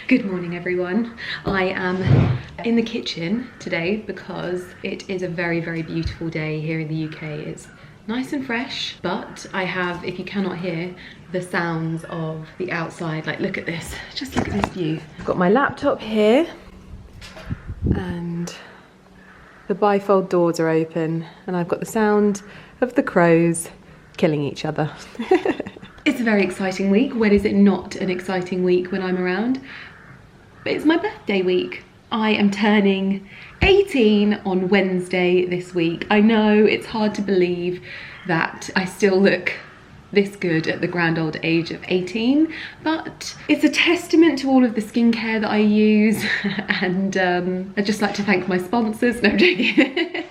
Good morning, everyone. I am in the kitchen today because it is a very, very beautiful day here in the UK. It's nice and fresh, but I have, if you cannot hear, the sounds of the outside. Like, look at this. Just look at this view. I've got my laptop here and the bifold doors are open and I've got the sound of the crows killing each other. It's a very exciting week. When is it not an exciting week when I'm around? But it's my birthday week. I am turning 18 on Wednesday this week. I know it's hard to believe that I still look this good at the grand old age of 18, but it's a testament to all of the skincare that I use, and I'd just like to thank my sponsors. No, I'm joking.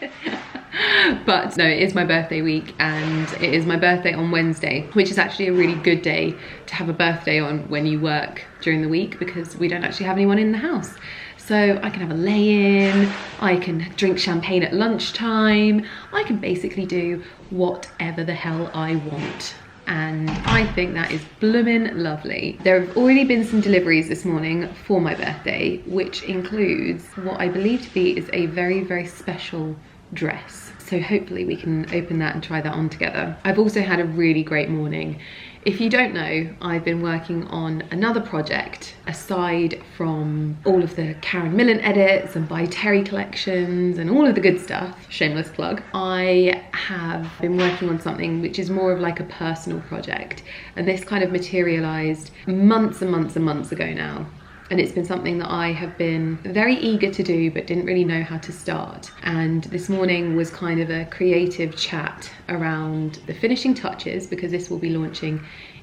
But no, it is my birthday week and it is my birthday on Wednesday, which is actually a really good day to have a birthday on when you work during the week, because we don't actually have anyone in the house. So I can have a lay-in, I can drink champagne at lunchtime, I can basically do whatever the hell I want. And I think that is bloomin' lovely. There have already been some deliveries this morning for my birthday, which includes what I believe to be is a very, very special dress. So hopefully we can open that and try that on together. I've also had a really great morning. If you don't know, I've been working on another project aside from all of the Karen Millen edits and by Terry collections and all of the good stuff, shameless plug. I have been working on something which is more of like a personal project, and this kind of materialized months and months and months ago now. And it's been something that I have been very eager to do but didn't really know how to start. And this morning was kind of a creative chat around the finishing touches, because this will be launching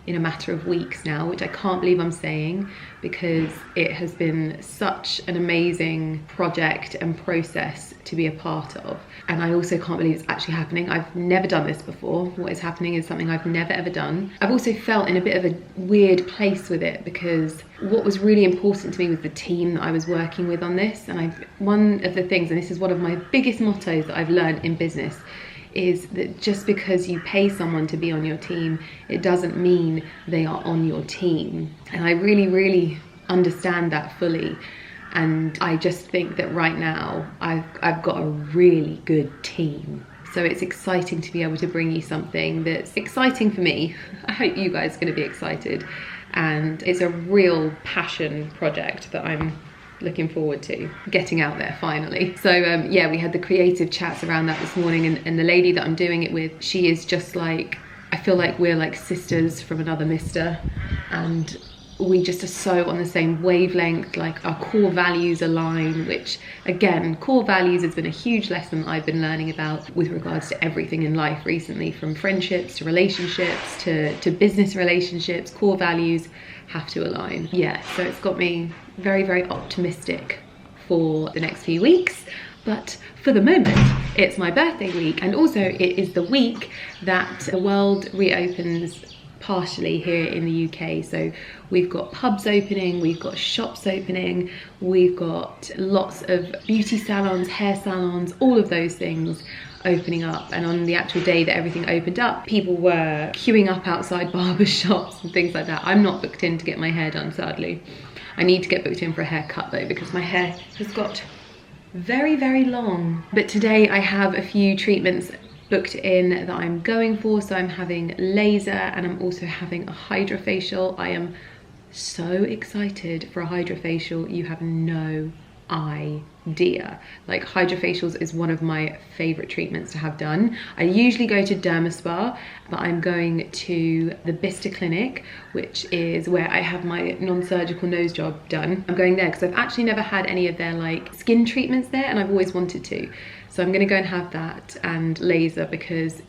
in a matter of weeks now, which I can't believe I'm saying, because it has been such an amazing project and process to be a part of. And I also can't believe it's actually happening. I've never done this before. What is happening is something I've never ever done. I've also felt in a bit of a weird place with it, because what was really important to me was the team that I was working with on this. And one of the things, and this is one of my biggest mottos that I've learned in business, is that just because you pay someone to be on your team, it doesn't mean they are on your team. And I really, really understand that fully. And I just think that right now I've got a really good team. So it's exciting to be able to bring you something that's exciting for me. I hope you guys are going to be excited. And it's a real passion project that I'm looking forward to getting out there finally. So yeah, we had the creative chats around that this morning, and the lady that I'm doing it with, she is just like, I feel like we're like sisters from another mister, and we just are so on the same wavelength. Like, our core values align, which again, core values has been a huge lesson that I've been learning about with regards to everything in life recently, from friendships to relationships to business relationships. Core values have to align. Yeah, so it's got me very, very optimistic for the next few weeks. But for the moment, it's my birthday week, and also it is the week that the world reopens partially here in the UK. So we've got pubs opening, we've got shops opening, we've got lots of beauty salons, hair salons, all of those things opening up. And on the actual day that everything opened up, people were queuing up outside barber shops and things like that. I'm not booked in to get my hair done, sadly. I need to get booked in for a haircut though, because my hair has got very, very long. But today I have a few treatments booked in that I'm going for. So I'm having laser and I'm also having a hydrofacial. I am so excited for a hydrofacial. You have no idea. Like, hydrofacials is one of my favorite treatments to have done. I usually go to Dermaspa, but I'm going to the Bicester Clinic, which is where I have my non-surgical nose job done. I'm going there because I've actually never had any of their like skin treatments there, and I've always wanted to. So I'm gonna go and have that and laser, because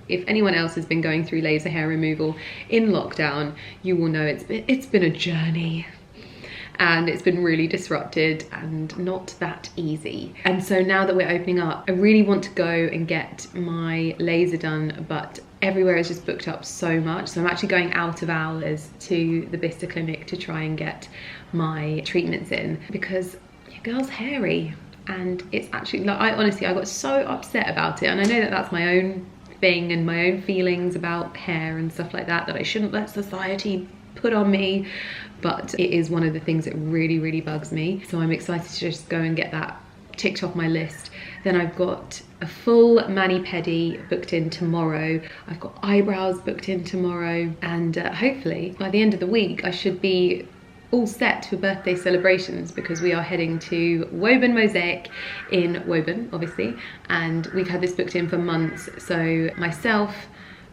if anyone else has been going through laser hair removal in lockdown, you will know it's been a journey. And it's been really disrupted and not that easy. And so now that we're opening up, I really want to go and get my laser done, but everywhere is just booked up so much. So I'm actually going out of hours to the Bicester Clinic to try and get my treatments in, because your girl's hairy. And it's actually, like, I got so upset about it. And I know that that's my own thing and my own feelings about hair and stuff like that, that I shouldn't let society put on me, but it is one of the things that really bugs me. So I'm excited to just go and get that ticked off my list. Then I've got a full mani-pedi booked in tomorrow. I've got eyebrows booked in tomorrow, and hopefully by the end of the week I should be all set for birthday celebrations, because we are heading to Woburn Mosaic in Woburn, obviously, and we've had this booked in for months. So myself,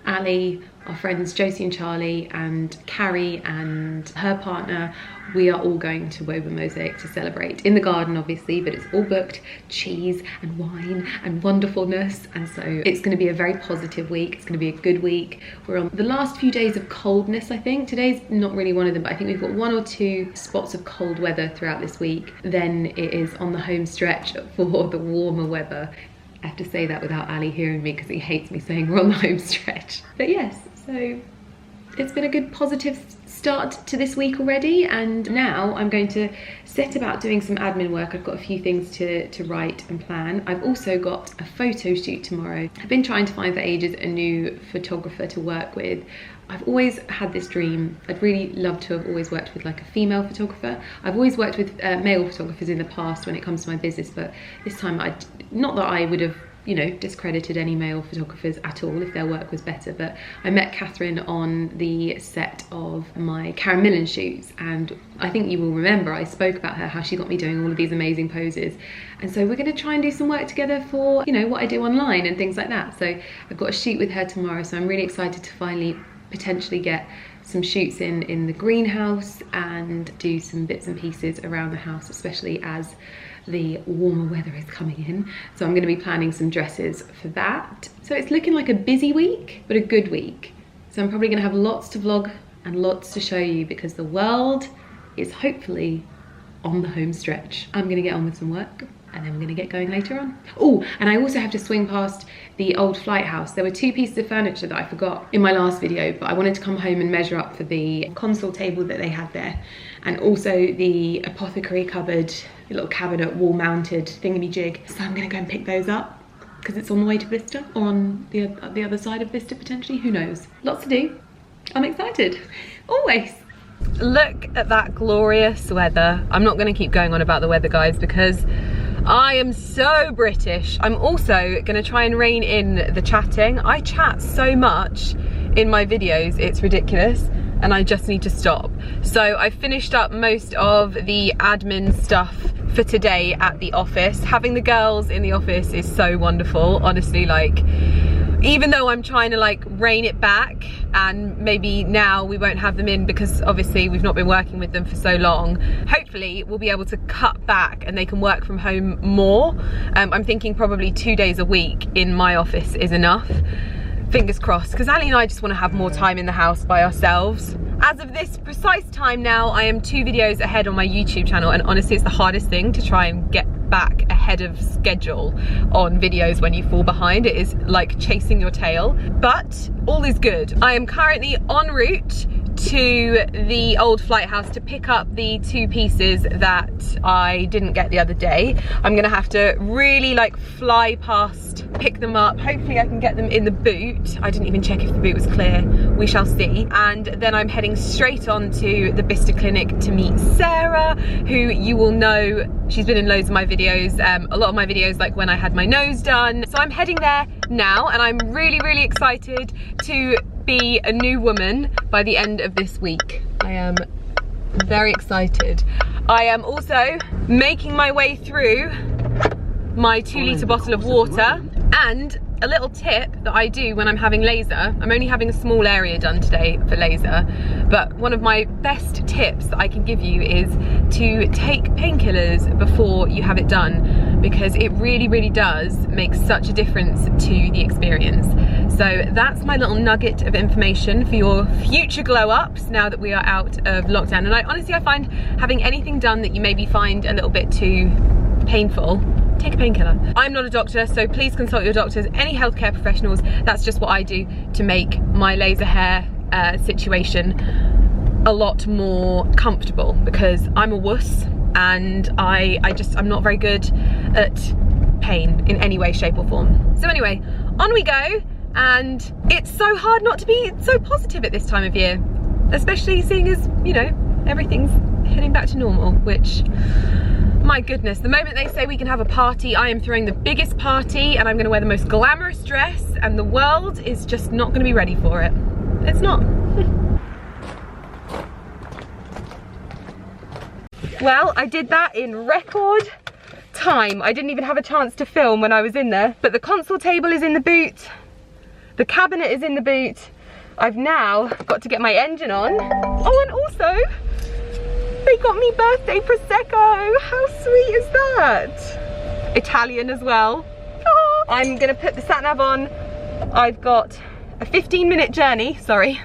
Ali, our friends Josie and Charlie, and Carrie and her partner, we are all going to Woburn Mosaic to celebrate in the garden, obviously, but it's all booked, cheese and wine and wonderfulness. And so it's going to be a very positive week. It's going to be a good week. We're on the last few days of coldness, I think. Today's not really one of them, but I think we've got 1 or 2 spots of cold weather throughout this week. Then it is on the home stretch for the warmer weather. I have to say that without Ali hearing me, because he hates me saying we're on the home stretch. But yes, so it's been a good positive start to this week already, and now I'm going to set about doing some admin work. I've got a few things to write and plan. I've also got a photo shoot tomorrow. I've been trying to find for ages a new photographer to work with. I've always had this dream. I'd really love to have always worked with like a female photographer. I've always worked with male photographers in the past when it comes to my business, but this time not that I would have, you know, discredited any male photographers at all if their work was better, but I met Catherine on the set of my Karen Millen shoots, and I think you will remember I spoke about her, how she got me doing all of these amazing poses. And so we're going to try and do some work together for, you know, what I do online and things like that. So I've got a shoot with her tomorrow, so I'm really excited to finally potentially get some shoots in the greenhouse and do some bits and pieces around the house, especially as the warmer weather is coming in. So I'm going to be planning some dresses for that. So it's looking like a busy week, but a good week. So I'm probably going to have lots to vlog and lots to show you, because the world is hopefully on the home stretch. I'm going to get on with some work, and then we're going to get going later on. Oh, and I also have to swing past the old flight house. There were 2 pieces of furniture that I forgot in my last video, but I wanted to come home and measure up for the console table that they had there, and also the apothecary cupboard, the little cabinet wall mounted thingamajig. So I'm going to go and pick those up, because it's on the way to Bicester, or on the other side of Bicester potentially, who knows. Lots to do. I'm excited, always. Look at that glorious weather. I'm not going to keep going on about the weather, guys, because I am so British. I'm also going to try and rein in the chatting. I chat so much in my videos, it's ridiculous, and I just need to stop. So I finished up most of the admin stuff for today at the office. Having the girls in the office is so wonderful, honestly. Like, even though I'm trying to like rein it back, and maybe now we won't have them in because obviously we've not been working with them for so long, hopefully we'll be able to cut back and they can work from home more. I'm thinking probably 2 days a week in my office is enough. Fingers crossed, because Ali and I just want to have more time in the house by ourselves. As of this precise time now, I am 2 videos ahead on my YouTube channel, and honestly it's the hardest thing to try and get back ahead of schedule on videos when you fall behind. It is like chasing your tail, but all is good. I am currently en route to the old flight house to pick up the 2 pieces that I didn't get the other day. I'm gonna have to really like fly past, pick them up. Hopefully I can get them in the boot. I didn't even check if the boot was clear. We shall see. And then I'm heading straight on to the Bicester Clinic to meet Sarah, who you will know, she's been in loads of my videos, a lot of my videos, like when I had my nose done. So I'm heading there now, and I'm really excited to be a new woman by the end of this week. I am very excited. I am also making my way through my 2-litre bottle of water, and a little tip that I do when I'm having laser, I'm only having a small area done today for laser, but one of my best tips that I can give you is to take painkillers before you have it done, because it really does make such a difference to the experience. So that's my little nugget of information for your future glow ups now that we are out of lockdown. And honestly I find having anything done that you maybe find a little bit too painful, take a painkiller. I'm not a doctor, so please consult your doctors, any healthcare professionals. That's just what I do to make my laser hair situation a lot more comfortable, because I'm a wuss and I'm not very good at pain in any way, shape or form. So anyway, on we go, and it's so hard not to be so positive at this time of year. especially seeing as, you know, everything's heading back to normal, which, my goodness, the moment they say we can have a party, I am throwing the biggest party and I'm gonna wear the most glamorous dress and the world is just not gonna be ready for it. It's not. Well, I did that in record time. I didn't even have a chance to film when I was in there, but the console table is in the boot, the cabinet is in the boot. I've now got to get my engine on. Oh, and also, they got me birthday Prosecco. How sweet is that? Italian as well. Oh. I'm gonna put the sat nav on. I've got a 15-minute journey, sorry.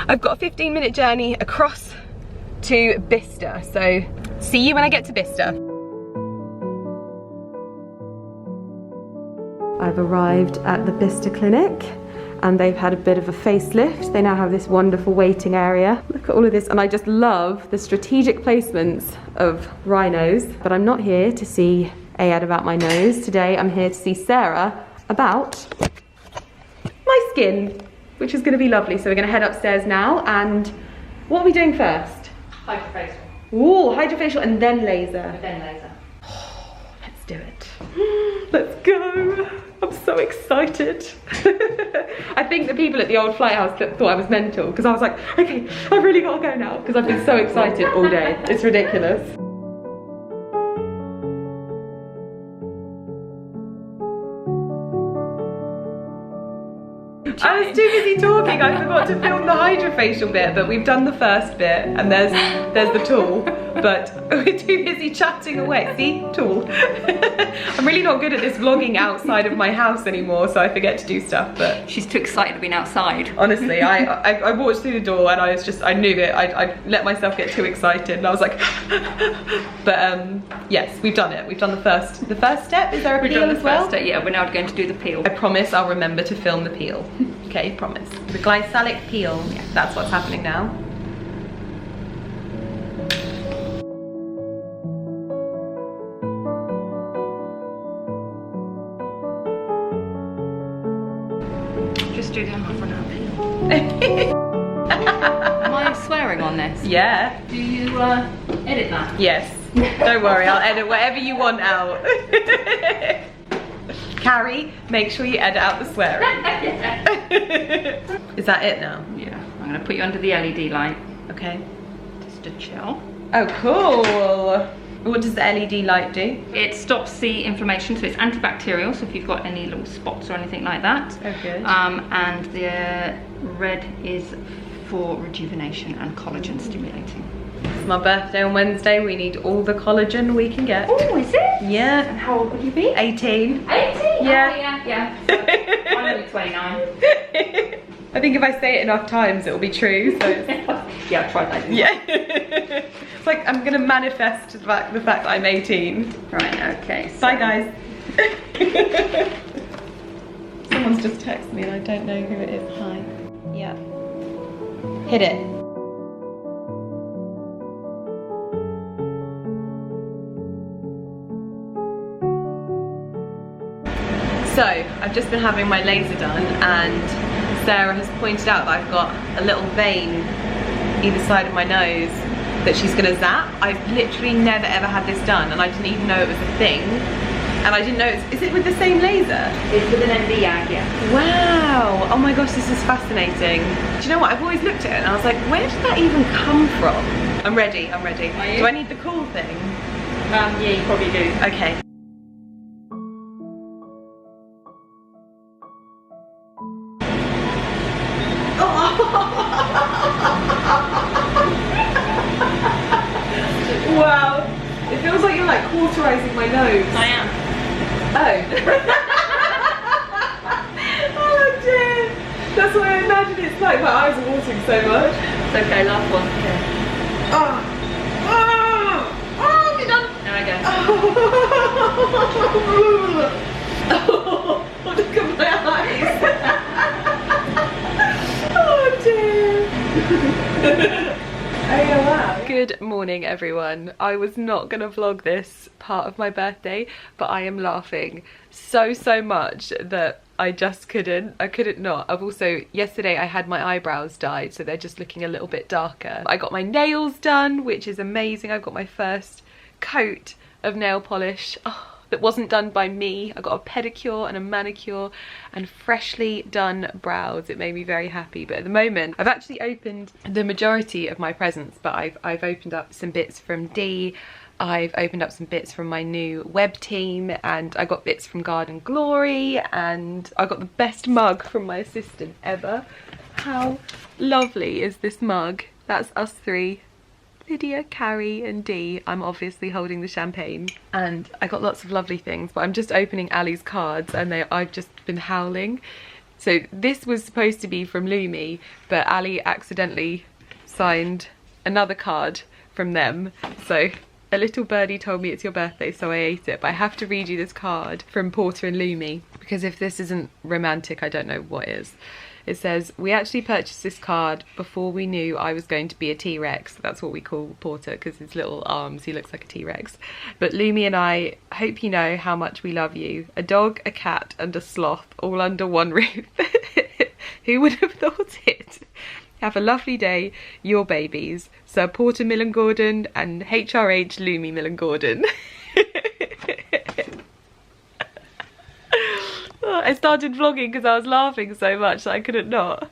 I've got a 15-minute journey across to Bicester. So see you when I get to Bicester. I've arrived at the Bicester Clinic and they've had a bit of a facelift. They now have this wonderful waiting area. Look at all of this, and I just love the strategic placements of rhinos. But I'm not here to see Ayad about my nose. Today I'm here to see Sarah about my skin, which is gonna be lovely. So we're gonna head upstairs now, and what are we doing first? Hydrofacial. Ooh, hydrofacial and then laser. And then laser. Oh, let's do it. Let's go. I'm so excited. I think the people at the old flight house thought I was mental because I was like, okay, I've really got to go now because I've been so excited all day. It's ridiculous. I was too busy talking, I forgot to film the hydrofacial bit, but we've done the first bit and there's the tool, but we're too busy chatting away. See, tool. I'm really not good at this vlogging outside of my house anymore, so I forget to do stuff, but... She's too excited to be outside. Honestly, I walked through the door and I knew it. I let myself get too excited and I was like... But yes, we've done it. We've done the first step. Is there a peel as well? Yeah, we're now going to do the peel. I promise I'll remember to film the peel. Okay, promise. The glycolic peel. Yeah, that's what's happening now. Just do the half an hour peel. Am I swearing on this? Yeah. Do you edit that? Yes. Don't worry, I'll edit whatever you want out. Carrie, make sure you edit out the swearing. Is that it now? Yeah. I'm going to put you under the LED light. Okay. Just to chill. Oh, cool. What does the LED light do? It stops the inflammation, so it's antibacterial, so if you've got any little spots or anything like that. Oh, good. And the red is for rejuvenation and collagen stimulating. It's my birthday on Wednesday. We need all the collagen we can get. Oh, is it? Yeah. And how old would you be? 18. 18? Yeah. Oh, yeah. So, I'm only 29. I think if I say it enough times, it'll be true. So yeah, I tried that. Yeah. It's like I'm gonna manifest the fact that I'm 18. Right. Okay. So. Bye, guys. Someone's just texted me and I don't know who it is. Hi. Yeah. Hit it. So, I've just been having my laser done and Sarah has pointed out that I've got a little vein either side of my nose that she's gonna zap. I've literally never ever had this done and I didn't even know it was a thing. And I didn't know, is it with the same laser? It's with an MD, yeah. Wow, oh my gosh, this is fascinating. Do you know what, I've always looked at it and I was like, where did that even come from? I'm ready, I'm ready. Are you? Do I need the cool thing? Yeah, you probably do. Okay. Wow, it feels like you're like cauterizing my nose. I am. Oh. Oh dear. That's what I imagine it's like. My eyes are watering so much. It's okay, last one. Okay. Oh. Oh. Oh, you're done. Now I go. Oh, look at my eyes. Oh dear. Oh yeah, wow. Good morning everyone. I was not gonna vlog this part of my birthday, but I am laughing so much that I just couldn't. I couldn't not. I've also, yesterday I had my eyebrows dyed, so they're just looking a little bit darker. I got my nails done, which is amazing. I've got my first coat of nail polish. Oh, that wasn't done by me. I got a pedicure and a manicure and freshly done brows. It made me very happy. But at the moment, I've actually opened the majority of my presents, but I've opened up some bits from Dee. I've opened up some bits from my new web team, and I got bits from Garden Glory, and I got the best mug from my assistant ever. How lovely is this mug? That's us three. Lydia, Carrie and Dee. I'm obviously holding the champagne, and I got lots of lovely things, but I'm just opening Ali's cards and I've just been howling. So this was supposed to be from Lumi, but Ali accidentally signed another card from them. So a little birdie told me it's your birthday, so I ate it. But I have to read you this card from Porter and Lumi, because if this isn't romantic, I don't know what is. It says, we actually purchased this card before we knew I was going to be a T-Rex. That's what we call Porter, because his little arms, he looks like a T-Rex. But Lumi and I hope you know how much we love you. A dog, a cat and a sloth all under one roof. Who would have thought it? Have a lovely day, your babies. Sir Porter Millen Gordon and HRH Lumi Millen Gordon. I started vlogging because I was laughing so much that I couldn't not.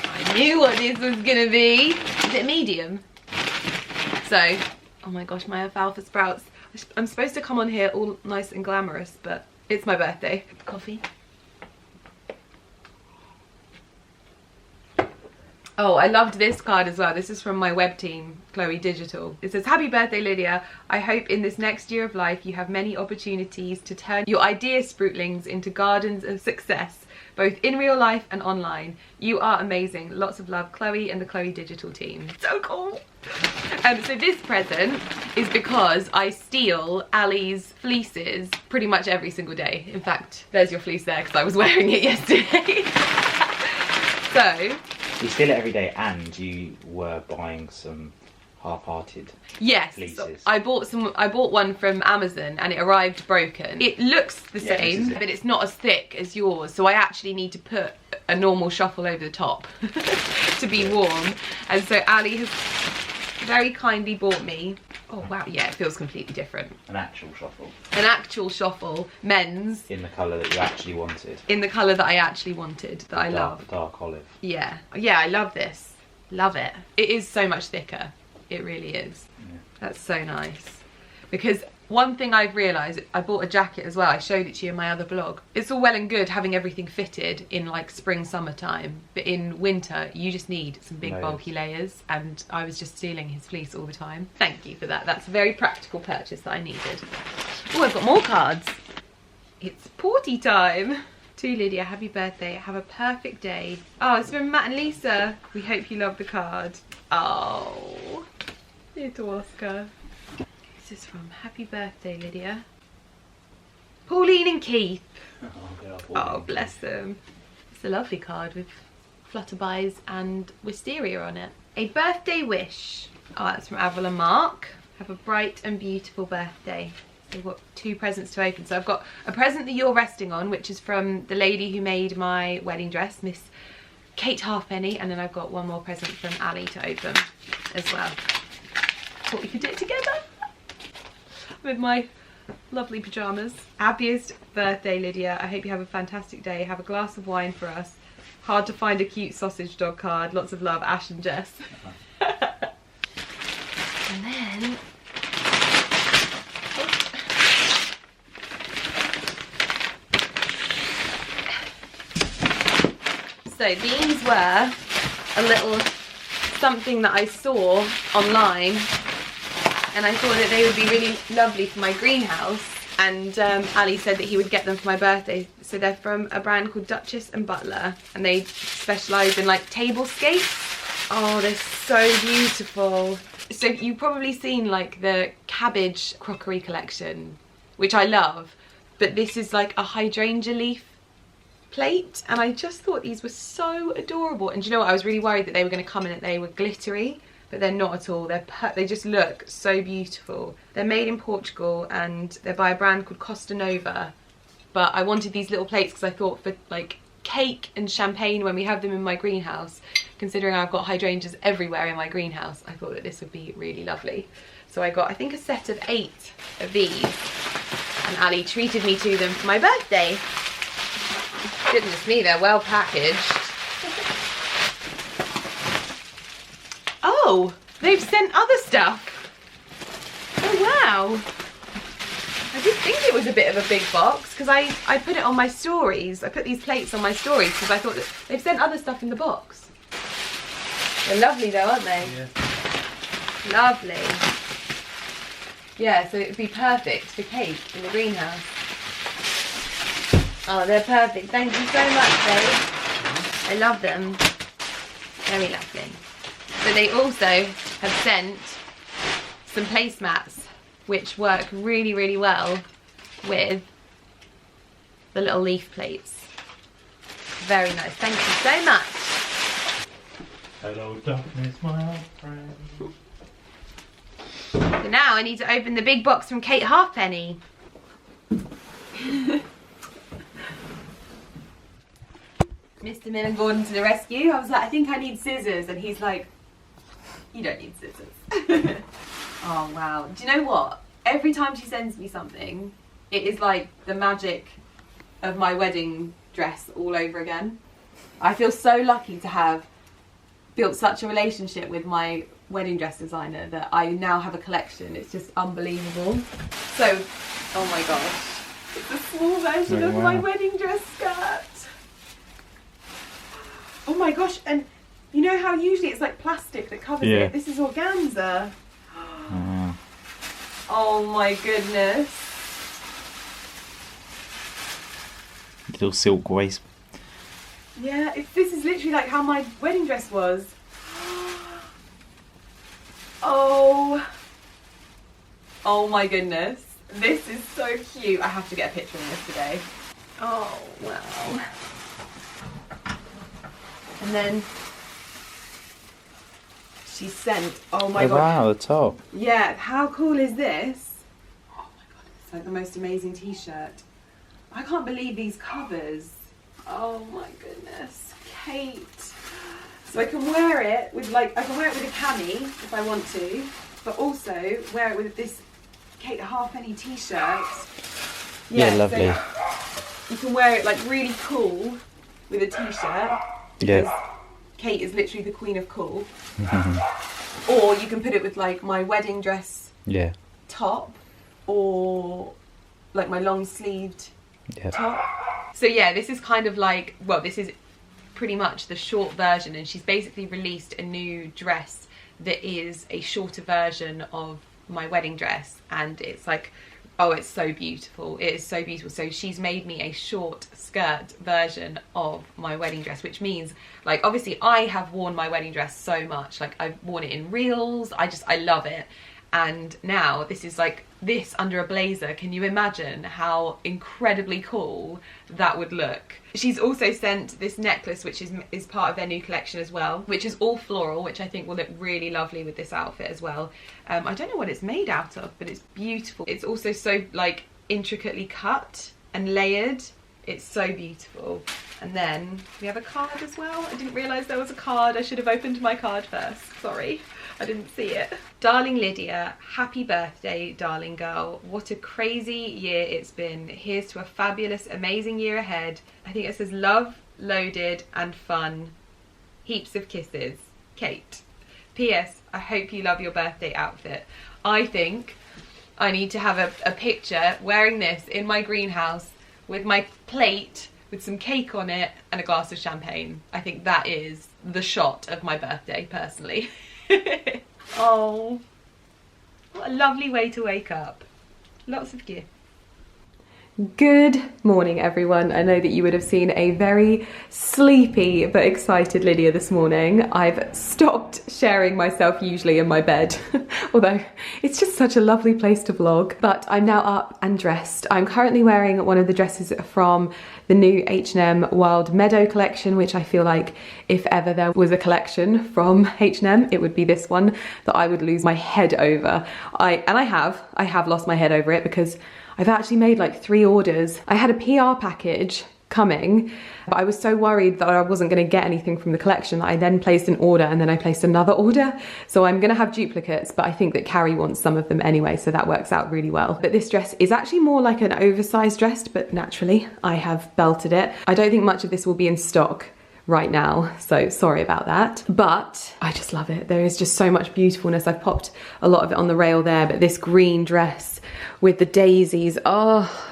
I knew what this was gonna be. Is it medium? So, oh my gosh, my alfalfa sprouts. I'm supposed to come on here all nice and glamorous, but it's my birthday. Coffee. Oh, I loved this card as well. This is from my web team, Chloe Digital. It says, happy birthday, Lydia. I hope in this next year of life you have many opportunities to turn your idea sproutlings into gardens of success, both in real life and online. You are amazing. Lots of love, Chloe and the Chloe Digital team. So cool. So this present is because I steal Ali's fleeces pretty much every single day. In fact, there's your fleece there because I was wearing it yesterday. So you steal it every day, and you were buying some half-hearted fleeces. So I bought one from Amazon and it arrived broken. It looks the same, but it's not as thick as yours, so I actually need to put a normal shuffle over the top to be warm. And so Ali has very kindly bought me, oh wow, yeah, it feels completely different. An actual shuffle. An actual shuffle, men's. In the colour that you actually wanted. In the colour that I actually wanted, that I love. Dark olive. Yeah, yeah, I love this. Love it. It is so much thicker. It really is. Yeah. That's so nice. Because one thing I've realised, I bought a jacket as well. I showed it to you in my other vlog. It's all well and good having everything fitted in like spring, summertime. But in winter, you just need some big bulky layers. And I was just stealing his fleece all the time. Thank you for that. That's a very practical purchase that I needed. Oh, I've got more cards. It's party time. To Lydia, happy birthday. Have a perfect day. Oh, it's from Matt and Lisa. We hope you love the card. Oh, little Oscar. This is from Happy Birthday, Lydia. Pauline and Keith. Oh, bless them. It's a lovely card with flutterbys and wisteria on it. A birthday wish. Oh, that's from Avril and Mark. Have a bright and beautiful birthday. So we've got 2 presents to open. So I've got a present that you're resting on, which is from the lady who made my wedding dress, Miss Kate Halfpenny, and then I've got one more present from Ali to open as well. Thought we could do it together with my lovely pyjamas. Happiest birthday, Lydia. I hope you have a fantastic day. Have a glass of wine for us. Hard to find a cute sausage dog card. Lots of love, Ash and Jess. And then so these were a little something that I saw online, and I thought that they would be really lovely for my greenhouse, and Ali said that he would get them for my birthday. So they're from a brand called Duchess and Butler, and they specialise in like tablescapes. Oh, they're so beautiful. So you've probably seen like the cabbage crockery collection, which I love, but this is like a hydrangea leaf plate, and I just thought these were so adorable. And do you know what, I was really worried that they were going to come in and they were glittery, but they're not at all. They just look so beautiful. They're made in Portugal and they're by a brand called Costa Nova. But I wanted these little plates because I thought for like cake and champagne when we have them in my greenhouse, considering I've got hydrangeas everywhere in my greenhouse, I thought that this would be really lovely. So I got, I think, a set of 8 of these, and Ali treated me to them for my birthday. Goodness me, they're well packaged. Oh, they've sent other stuff. Oh wow. I did think it was a bit of a big box because I put it on my stories. I put these plates on my stories because I thought that they've sent other stuff in the box. They're lovely though, aren't they? Yeah. Lovely. Yeah, so it would be perfect for cake in the greenhouse. Oh, they're perfect. Thank you so much, babe. I love them. Very lovely. But they also have sent some placemats which work really, really well with the little leaf plates. Very nice. Thank you so much. Hello, darkness, my old friend. So now I need to open the big box from Kate Halfpenny. Mr. Millen Gordon to the rescue. I was like, I think I need scissors, and he's like, you don't need scissors. Oh wow. Do you know what? Every time she sends me something, it is like the magic of my wedding dress all over again. I feel so lucky to have built such a relationship with my wedding dress designer that I now have a collection. It's just unbelievable. So, oh my gosh, it's a small version of my wedding dress skirt. Oh my gosh, and you know how usually it's like plastic that covers it? This is organza. Oh my goodness. Little silk waist. Yeah, this is literally like how my wedding dress was. Oh my goodness. This is so cute. I have to get a picture of this today. Oh, wow. And then she sent, oh my god. Wow, the top. Yeah, how cool is this? Oh my god, it's like the most amazing t-shirt. I can't believe these covers. Oh my goodness, Kate. So I can wear it with like, I can wear it with a cami if I want to, but also wear it with this Kate Halfpenny t-shirt. Yeah, lovely. So you can wear it like really cool with a t-shirt. Yeah. Kate is literally the queen of cool. Or you can put it with like my wedding dress top, or like my long sleeved top. So yeah, this is kind of like, well, this is pretty much the short version, and she's basically released a new dress that is a shorter version of my wedding dress, and it's like, oh, it's so beautiful. It is so beautiful. So she's made me a short skirt version of my wedding dress, which means, like, obviously I have worn my wedding dress so much. Like, I've worn it in reels. I love it. And now this is like this under a blazer. Can you imagine how incredibly cool that would look? She's also sent this necklace, which is part of their new collection as well, which is all floral, which I think will look really lovely with this outfit as well. I don't know what it's made out of, but it's beautiful. It's also so like intricately cut and layered. It's so beautiful. And then we have a card as well. I didn't realise there was a card. I should have opened my card first. Sorry, I didn't see it. Darling Lydia, happy birthday, darling girl. What a crazy year it's been. Here's to a fabulous, amazing year ahead. I think it says love, loaded and fun. Heaps of kisses. Kate. P.S. I hope you love your birthday outfit. I think I need to have a picture wearing this in my greenhouse with my plate with some cake on it and a glass of champagne. I think that is the shot of my birthday, personally. Oh, what a lovely way to wake up. Lots of gifts. Good morning, everyone. I know that you would have seen a very sleepy but excited Lydia this morning. I've stopped sharing myself usually in my bed, although it's just such a lovely place to vlog. But I'm now up and dressed. I'm currently wearing one of the dresses from the new H&M Wild Meadow collection, which I feel like if ever there was a collection from H&M, it would be this one that I would lose my head over. I have lost my head over it because I've actually made like 3 orders. I had a PR package coming, but I was so worried that I wasn't going to get anything from the collection that I then placed an order, and then I placed another order. So I'm going to have duplicates, but I think that Carrie wants some of them anyway, so that works out really well. But this dress is actually more like an oversized dress, but naturally I have belted it. I don't think much of this will be in stock right now, so sorry about that, but I just love it. There is just so much beautifulness. I've popped a lot of it on the rail there, but this green dress with the daisies, oh,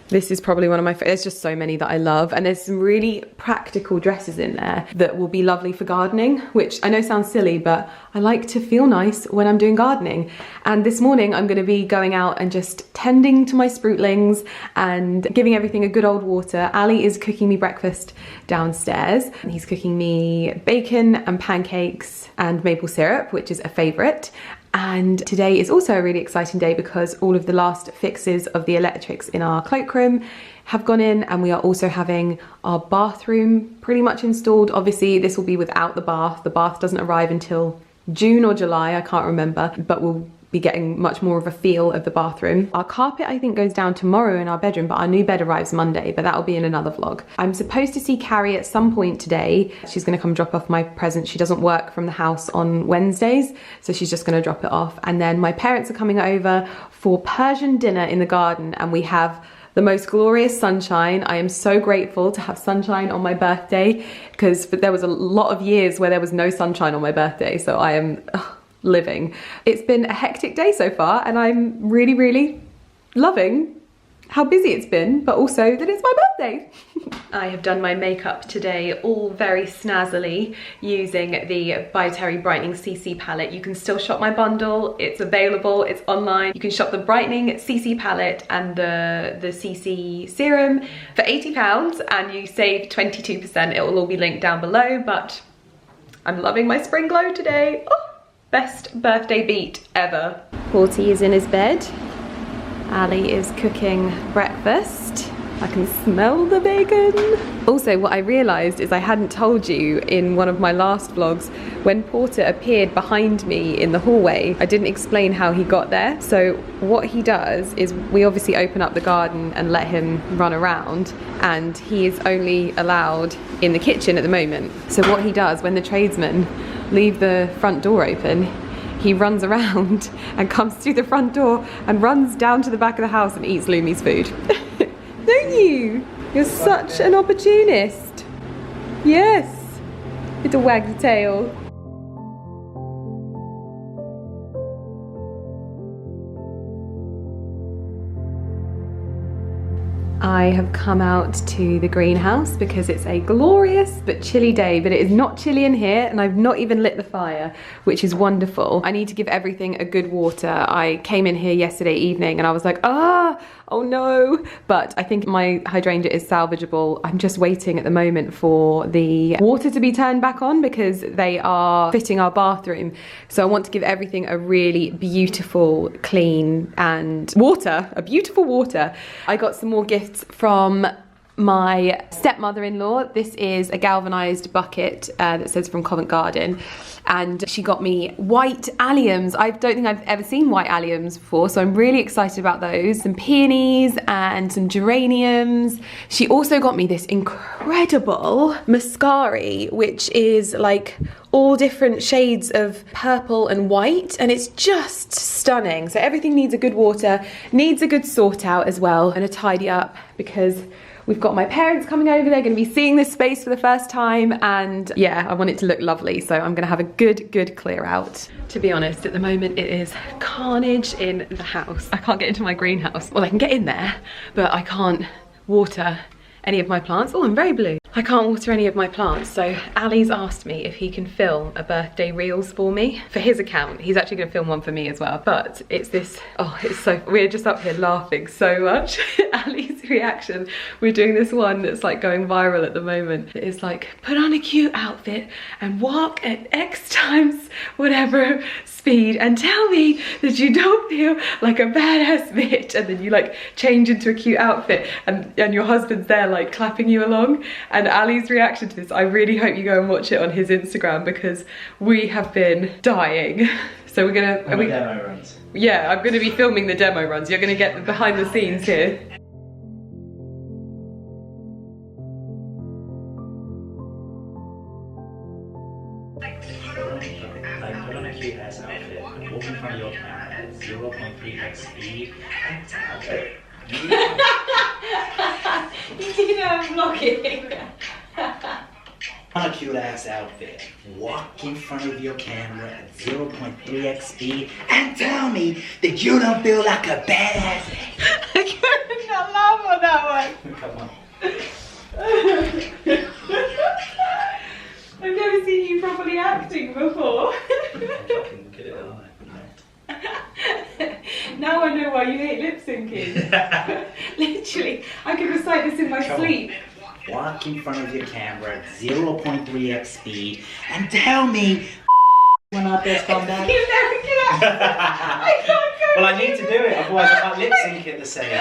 this is probably one of my favorites. There's just so many that I love, and there's some really practical dresses in there that will be lovely for gardening, which I know sounds silly, but I like to feel nice when I'm doing gardening. And this morning I'm going to be going out and just tending to my sproutlings and giving everything a good old water. Ali is cooking me breakfast downstairs, and he's cooking me bacon and pancakes and maple syrup, which is a favourite. And today is also a really exciting day because all of the last fixes of the electrics in our cloakroom have gone in, and we are also having our bathroom pretty much installed. Obviously this will be without the bath. The bath doesn't arrive until June or July, I can't remember, but we'll be getting much more of a feel of the bathroom. Our carpet I think goes down tomorrow in our bedroom, but our new bed arrives Monday, but that'll be in another vlog. I'm supposed to see Carrie at some point today. She's gonna come drop off my present. She doesn't work from the house on Wednesdays, so she's just gonna drop it off. And then my parents are coming over for Persian dinner in the garden, and we have the most glorious sunshine. I am so grateful to have sunshine on my birthday, because there was a lot of years where there was no sunshine on my birthday, so I am living. It's been a hectic day so far, and I'm really, really loving how busy it's been, but also that it's my birthday. I have done my makeup today all very snazzily using the By Terry Brightening CC palette. You can still shop my bundle, it's available, it's online. You can shop the Brightening CC palette and the CC serum for £80 and you save 22%. It will all be linked down below, but I'm loving my spring glow today. Oh, best birthday beat ever. Porty is in his bed. Ali is cooking breakfast. I can smell the bacon. Also, what I realised is I hadn't told you in one of my last vlogs, when Porter appeared behind me in the hallway, I didn't explain how he got there. So what he does is we obviously open up the garden and let him run around, and he is only allowed in the kitchen at the moment. So what he does when the tradesmen leave the front door open, he runs around and comes through the front door and runs down to the back of the house and eats Lumi's food. Don't you? You're such an opportunist. Yes. Little wag the tail. I have come out to the greenhouse because it's a glorious but chilly day, but it is not chilly in here, and I've not even lit the fire, which is wonderful. I need to give everything a good water. I came in here yesterday evening and I was like, oh no, but I think my hydrangea is salvageable. I'm just waiting at the moment for the water to be turned back on because they are fitting our bathroom. So I want to give everything a really beautiful, clean and a beautiful water. I got some more gifts from my stepmother-in-law. This is a galvanized bucket that says from Covent Garden, and she got me white alliums. I don't think I've ever seen white alliums before, so I'm really excited about those. Some peonies and some geraniums. She also got me this incredible mascara, which is like all different shades of purple and white, and it's just stunning. So everything needs a good water, needs a good sort out as well, and a tidy up, because we've got my parents coming over. They're going to be seeing this space for the first time, and yeah, I want it to look lovely, so I'm going to have a good clear out. To be honest, at the moment it is carnage in the house. I can't get into my greenhouse. Well, I can get in there, but I can't water any of my plants. Oh, I'm very blue. I can't water any of my plants, so Ali's asked me if he can film a birthday reels for me for his account. He's actually going to film one for me as well, but it's this, oh, it's so, we're just up here laughing so much. Ali's reaction, we're doing this one that's like going viral at the moment. It's like, put on a cute outfit and walk at X times whatever speed and tell me that you don't feel like a badass bitch, and then you like change into a cute outfit and your husband's there like clapping you along. And Ali's reaction to this, I really hope you go and watch it on his Instagram because we have been dying. So we're gonna demo runs. Yeah, I'm gonna be filming the demo runs. You're gonna get the behind the scenes here. Put on a cute ass outfit, walk in front of your camera at 0.3x speed. You know I'm vlogging. On a cute ass outfit, walk in front of your camera at 0.3x speed and tell me that you don't feel like a badass. I could not laugh on that one. Come on. I've never seen you properly acting before. I'm fucking good at it, Now I know why you hate lip syncing. Literally, I could recite this in my sleep. Walk in front of your camera at 0.3x speed and tell me when our best come back. You never can. I can't go. Well, I need to do it, otherwise I can't lip sync it the same.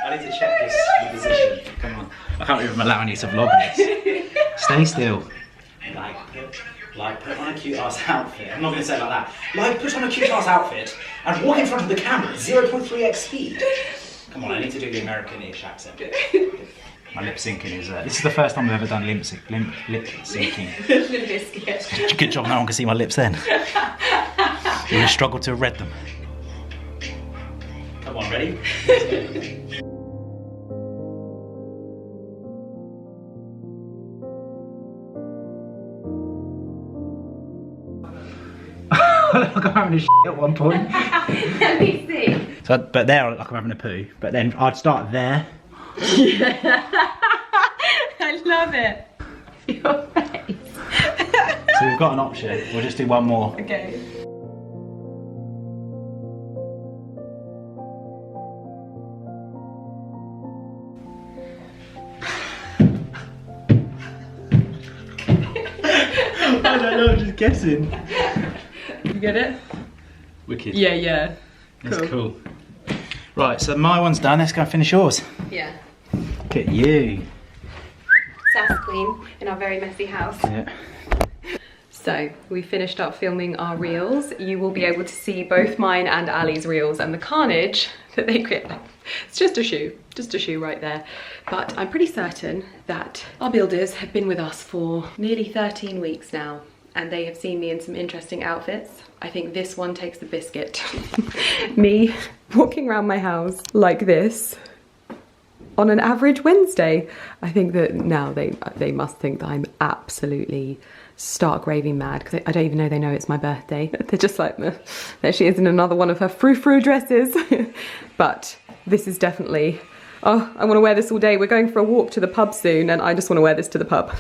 I need to check this position. Come on. I can't even allow you to vlog this. Stay still. Like put on a cute ass outfit. I'm not going to say it like that. Like put on a cute ass outfit and walk in front of the camera at 0.3x speed. Come on, I need to do the American-ish accent. My lip syncing is, this is the first time I've ever done lip syncing. Good job, no one can see my lips then. You would have struggled to have read them. Come on, ready? Like I'm having a shit at one point. Let me see. So, but there, like I'm having a poo. But then I'd start there. I love it. Your face. So we've got an option. We'll just do one more. Okay. I don't know, I'm just guessing. You get it? Wicked. Yeah. That's cool. Right, so my one's done. Let's go and finish yours. Yeah. Look at you. Sass Queen in our very messy house. Yeah. So we finished up filming our reels. You will be able to see both mine and Ali's reels and the carnage that they create. It's just a shoe right there. But I'm pretty certain that our builders have been with us for nearly 13 weeks now, and they have seen me in some interesting outfits. I think this one takes the biscuit. Me walking around my house like this on an average Wednesday. I think that now they must think that I'm absolutely stark raving mad, because I don't even know they know it's my birthday. They're just like, there she is in another one of her frou-frou dresses. But this is definitely, oh, I want to wear this all day. We're going for a walk to the pub soon and I just want to wear this to the pub.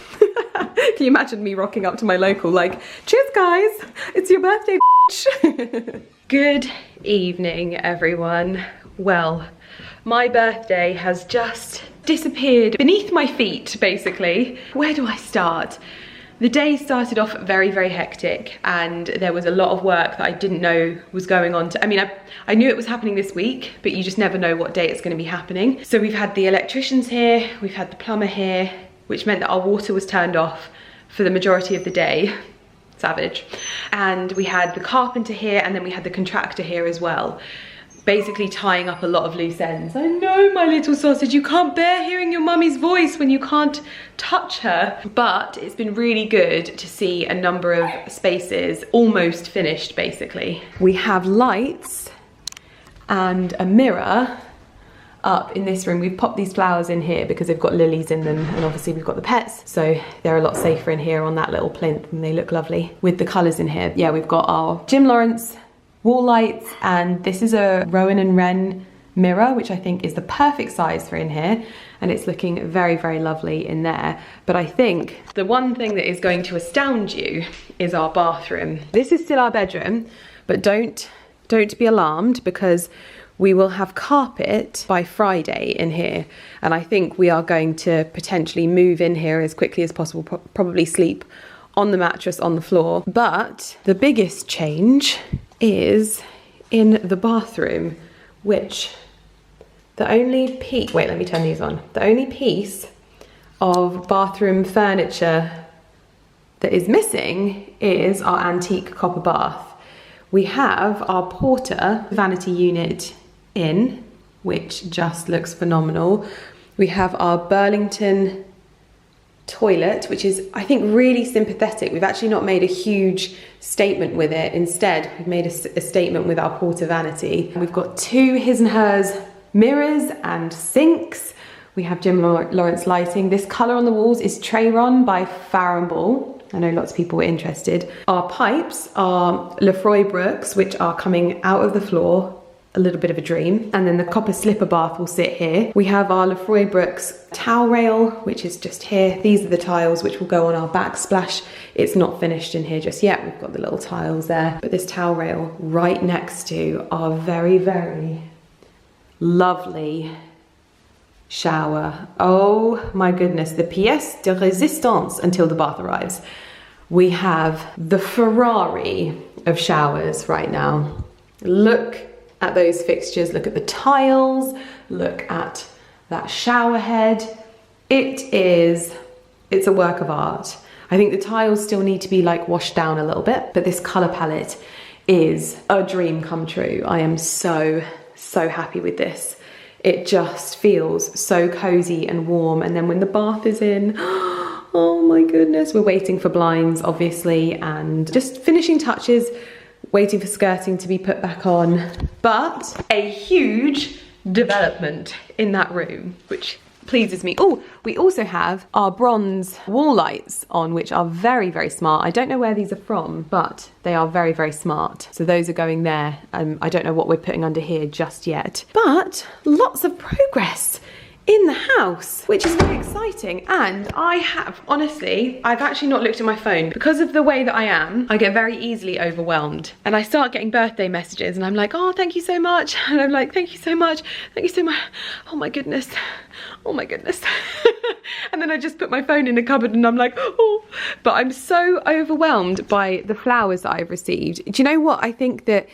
Can you imagine me rocking up to my local like, cheers guys, it's your birthday, bitch. Good evening, everyone. Well, my birthday has just disappeared beneath my feet, basically. Where do I start? The day started off very, very hectic, and there was a lot of work that I didn't know was going on. I knew it was happening this week, but you just never know what day it's going to be happening. So we've had the electricians here, we've had the plumber here, which meant that our water was turned off for the majority of the day. Savage. And we had the carpenter here, and then we had the contractor here as well, basically tying up a lot of loose ends. I know, my little sausage, you can't bear hearing your mummy's voice when you can't touch her. But it's been really good to see a number of spaces almost finished, basically. We have lights and a mirror up in this room. We've popped these flowers in here because they've got lilies in them, and obviously we've got the pets, so they're a lot safer in here on that little plinth, and they look lovely with the colours in here. Yeah, we've got our Jim Lawrence wall lights, and this is a Rowan and Wren mirror, which I think is the perfect size for in here, and it's looking very, very lovely in there. But I think the one thing that is going to astound you is our bathroom. This is still our bedroom, but don't be alarmed, because we will have carpet by Friday in here, and I think we are going to potentially move in here as quickly as possible, probably sleep on the mattress on the floor. But the biggest change is in the bathroom, which the only piece, wait, let me turn these on. The only piece of bathroom furniture that is missing is our antique copper bath. We have our Porter vanity unit in, which just looks phenomenal. We have our Burlington toilet, which is, I think, really sympathetic. We've actually not made a huge statement with it. Instead, we've made a statement with our Porter vanity. We've got 2 his and hers mirrors and sinks. We have Jim Lawrence lighting. This colour on the walls is Trayron by Farramball. I know lots of people were interested. Our pipes are Lefroy Brooks, which are coming out of the floor. A little bit of a dream. And then the copper slipper bath will sit here. We have our Lefroy Brooks towel rail, which is just here. These are the tiles which will go on our backsplash. It's not finished in here just yet. We've got the little tiles there. But this towel rail right next to our very, very lovely shower. Oh my goodness, the pièce de résistance until the bath arrives. We have the Ferrari of showers right now. Look at those fixtures, look at the tiles, look at that shower head. It's a work of art. I think the tiles still need to be like washed down a little bit, but this color palette is a dream come true. I am so happy with this. It just feels so cozy and warm. And then when the bath is in, oh my goodness, we're waiting for blinds, obviously, and just finishing touches, waiting for skirting to be put back on. But a huge development in that room, which pleases me. Oh, we also have our bronze wall lights on, which are very, very smart. I don't know where these are from, but they are very, very smart. So those are going there. I don't know what we're putting under here just yet, but lots of progress in the house, which is very exciting. And I've actually not looked at my phone because of the way that I am. I get very easily overwhelmed, and I start getting birthday messages, and I'm like, oh, thank you so much. And I'm like, thank you so much. Thank you so much. Oh my goodness. Oh my goodness. And then I just put my phone in the cupboard and I'm like, oh, but I'm so overwhelmed by the flowers that I've received. Do you know what I think that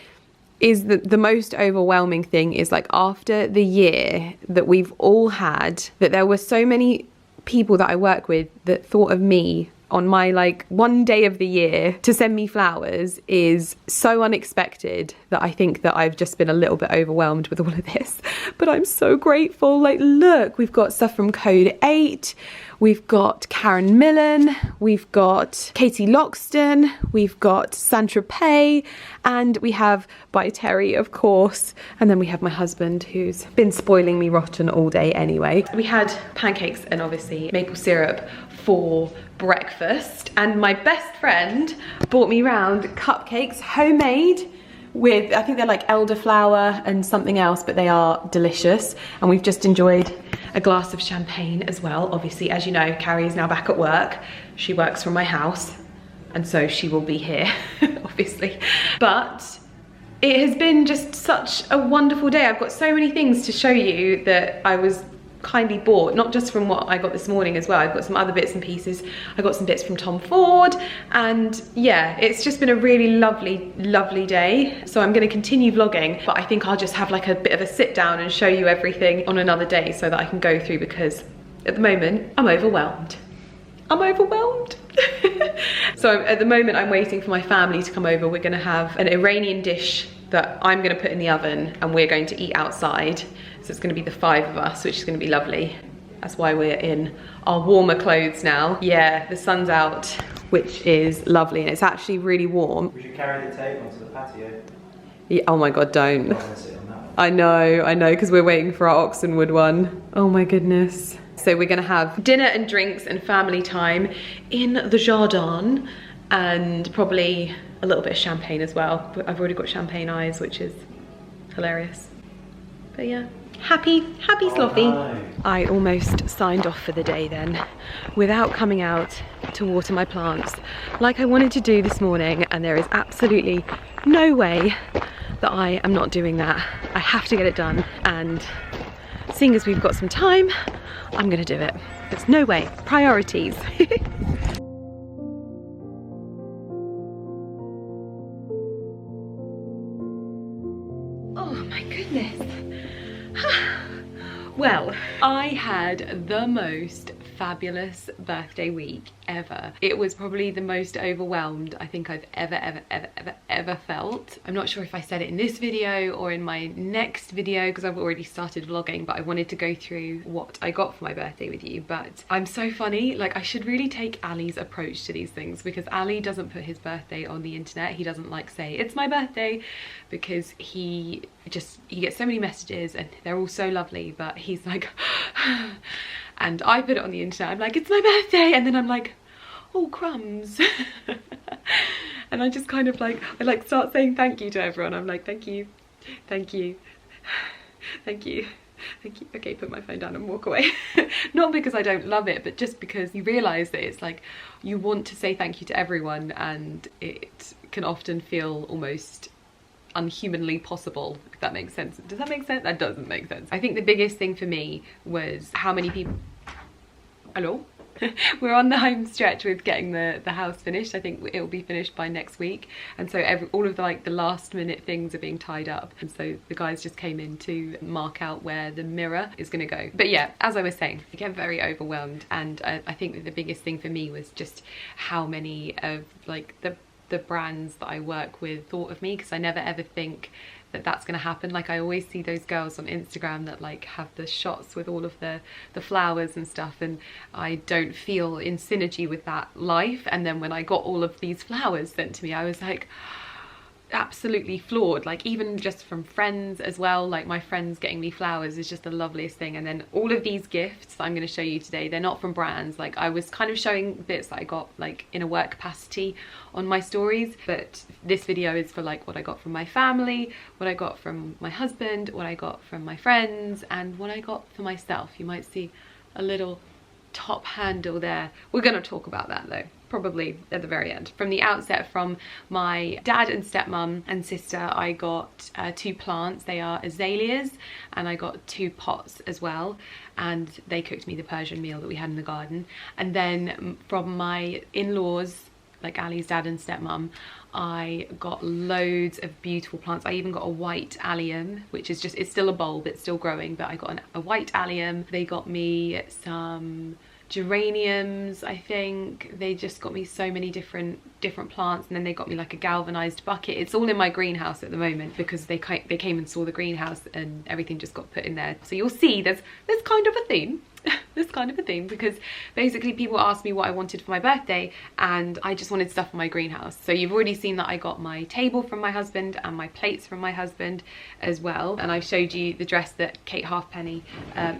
is the most overwhelming thing is, like, after the year that we've all had, that there were so many people that I work with that thought of me on my like one day of the year to send me flowers is so unexpected that I think that I've just been a little bit overwhelmed with all of this. But I'm so grateful. Like, look, we've got stuff from Code 8, we've got Karen Millen, we've got Katie Loxton, we've got Saint-Tropez, and we have by Terry, of course, and then we have my husband, who's been spoiling me rotten all day anyway. We had pancakes and obviously maple syrup for breakfast, and my best friend brought me round cupcakes, homemade, with, I think they're like elderflower and something else, but they are delicious. And we've just enjoyed a glass of champagne as well. Obviously, as you know, Carrie is now back at work. She works from my house, and so she will be here, obviously. But it has been just such a wonderful day. I've got so many things to show you that I was kindly bought, not just from what I got this morning as well. I've got some other bits and pieces. I got some bits from Tom Ford, and yeah, it's just been a really lovely day. So I'm going to continue vlogging, but I think I'll just have like a bit of a sit down and show you everything on another day so that I can go through, because at the moment I'm overwhelmed. So at the moment I'm waiting for my family to come over. We're going to have an Iranian dish that I'm going to put in the oven, and we're going to eat outside. So it's going to be the 5 of us, which is going to be lovely. That's why we're in our warmer clothes now. Yeah, the sun's out, which is lovely, and it's actually really warm. We should carry the table onto the patio. Yeah, oh my God, don't. I know, because we're waiting for our Oxenwood one. Oh my goodness. So we're going to have dinner and drinks and family time in the Jardin, and probably a little bit of champagne as well. I've already got champagne eyes, which is hilarious. But yeah, happy Sloppy. I almost signed off for the day then without coming out to water my plants like I wanted to do this morning, and there is absolutely no way that I am not doing that. I have to get it done, and seeing as we've got some time, I'm gonna do it. There's no way. Priorities. Oh my goodness. Well, I had the most fabulous birthday week ever. It was probably the most overwhelmed I think I've ever felt. I'm not sure if I said it in this video or in my next video because I've already started vlogging, but I wanted to go through what I got for my birthday with you. But I'm so funny, like I should really take Ali's approach to these things, because Ali doesn't put his birthday on the internet. He doesn't like say it's my birthday, because he gets so many messages and they're all so lovely, but he's like and I put it on the internet, I'm like, it's my birthday, and then I'm like, oh crumbs. And I just kind of like, I like start saying thank you to everyone. I'm like, thank you, thank you, thank you, thank you. Okay, put my phone down and walk away. Not because I don't love it, but just because you realise that it's like you want to say thank you to everyone, and it can often feel almost unhumanly possible, if that makes sense. Does that make sense? That doesn't make sense. I think the biggest thing for me was how many people... Hello? We're on the home stretch with getting the house finished. I think it will be finished by next week, and so all of the last minute things are being tied up, and so the guys just came in to mark out where the mirror is going to go. But yeah, as I was saying, I get very overwhelmed, and I think that the biggest thing for me was just how many of the brands that I work with thought of me, because I never ever think that that's going to happen. Like I always see those girls on Instagram that like have the shots with all of the flowers and stuff, and I don't feel in synergy with that life. And then when I got all of these flowers sent to me, I was like absolutely floored. Like even just from friends as well, like my friends getting me flowers is just the loveliest thing. And then all of these gifts that I'm going to show you today, they're not from brands. Like I was kind of showing bits that I got like in a work capacity on my stories, but this video is for like what I got from my family, what I got from my husband, what I got from my friends, and what I got for myself. You might see a little top handle there. We're going to talk about that though, probably at the very end. From the outset, from my dad and stepmom and sister, I got 2 plants. They are azaleas, and I got 2 pots as well, and they cooked me the Persian meal that we had in the garden. And then from my in-laws, like Ali's dad and stepmom, I got loads of beautiful plants. I even got a white allium, which is just, it's still a bulb, it's still growing, but I got a white allium. They got me some geraniums, I think. They just got me so many different plants, and then they got me like a galvanized bucket. It's all in my greenhouse at the moment because they came and saw the greenhouse and everything just got put in there. So you'll see there's kind of a theme. This kind of a thing, because basically people asked me what I wanted for my birthday, and I just wanted stuff for my greenhouse. So you've already seen that I got my table from my husband and my plates from my husband as well, and I showed you the dress that Kate Halfpenny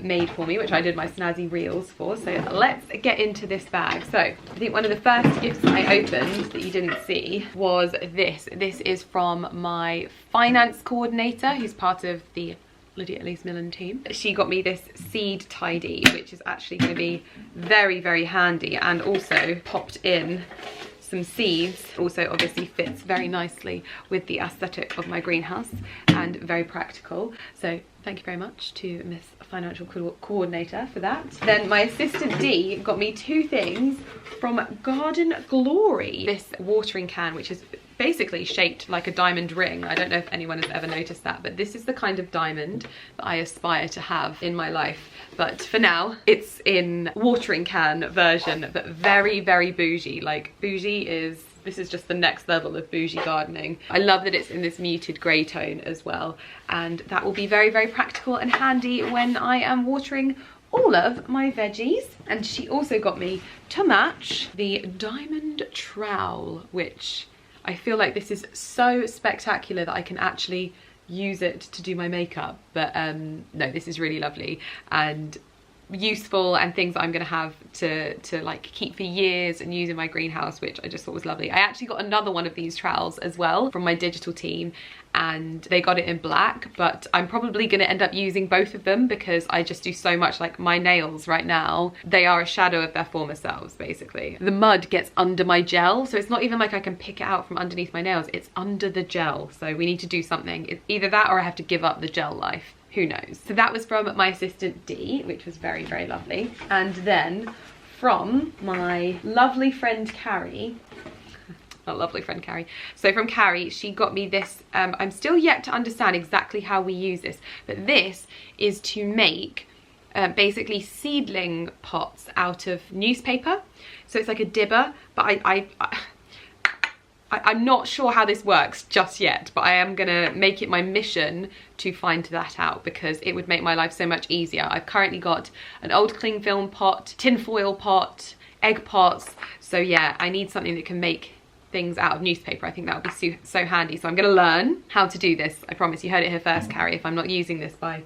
made for me, which I did my snazzy reels for. So let's get into this bag. So I think one of the first gifts that I opened that you didn't see was this. This is from my finance coordinator, who's part of the Lydia Elise Millen team. She got me this seed tidy, which is actually going to be very, very handy, and also popped in some seeds. Also obviously fits very nicely with the aesthetic of my greenhouse, and very practical. So thank you very much to Miss Financial Coordinator for that. Then my assistant D got me 2 things from Garden Glory. This watering can, which is basically shaped like a diamond ring. I don't know if anyone has ever noticed that, but this is the kind of diamond that I aspire to have in my life. But for now, it's in watering can version, but very, very bougie. Like bougie is, this is just the next level of bougie gardening. I love that it's in this muted grey tone as well, and that will be very, very practical and handy when I am watering all of my veggies. And she also got me, to match, the diamond trowel, which I feel like this is so spectacular that I can actually use it to do my makeup. But no, this is really lovely, and useful and things that I'm gonna have to like keep for years and use in my greenhouse, which I just thought was lovely. I actually got another one of these trowels as well from my digital team, and they got it in black, but I'm probably gonna end up using both of them because I just do so much. Like my nails right now, they are a shadow of their former selves basically. The mud gets under my gel, so it's not even like I can pick it out from underneath my nails, it's under the gel. So we need to do something. It's either that or I have to give up the gel life. Who knows? So that was from my assistant Dee, which was very, very lovely. And then from my lovely friend Carrie, not lovely friend Carrie. So from Carrie, she got me this, I'm still yet to understand exactly how we use this, but this is to make basically seedling pots out of newspaper. So it's like a dibber, but I'm not sure how this works just yet, but I am gonna make it my mission to find that out because it would make my life so much easier. I've currently got an old cling film pot, tin foil pot, egg pots. So yeah, I need something that can make things out of newspaper. I think that would be so handy. So I'm gonna learn how to do this. I promise. You heard it here first, Carrie. If I'm not using this by